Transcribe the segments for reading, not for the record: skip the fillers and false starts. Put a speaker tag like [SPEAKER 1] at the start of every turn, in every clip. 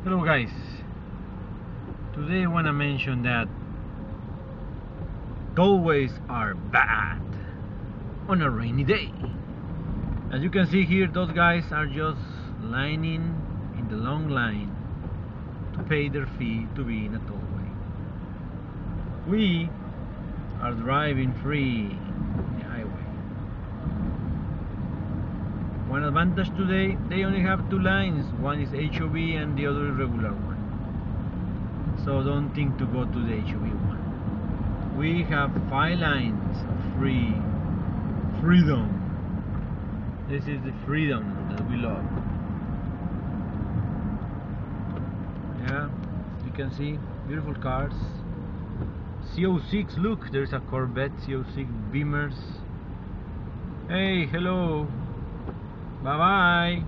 [SPEAKER 1] Hello guys, today I want to mention that tollways are bad on a rainy day. As you can see here, those guys are just lining in the long line to pay their fee to be in a tollway. We are driving free in the highway. One advantage today, they only have two lines. One is HOV and the other is regular one. So don't think to go to the HOV one. We have 5 lines of freedom. This is the freedom that we love. Yeah, you can see beautiful cars. CO6, look, there's a Corvette CO6 Beamers. Hey, hello. Bye bye.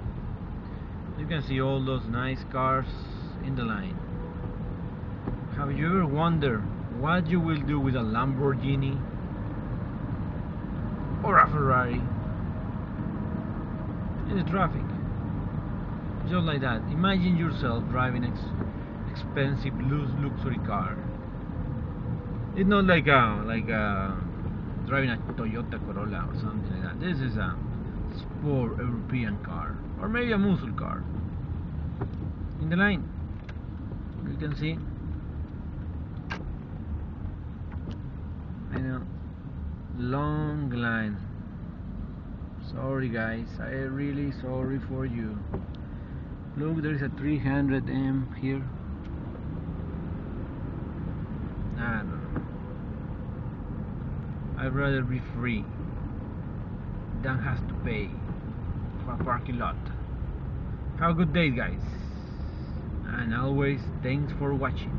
[SPEAKER 1] You can see all those nice cars in the line. Have you ever wondered what you will do with a Lamborghini or a Ferrari in the traffic? Just like that. Imagine yourself driving expensive luxury car. It's not like driving a Toyota Corolla or something like that. This is a sport European car, or maybe a muscle car. In the line, you can see. I know, long line. Sorry guys, I am really sorry for you. Look, there is a 300M here. I don't know. I'd rather be free than has to pay for a parking lot. Have a good day guys, and always thanks for watching.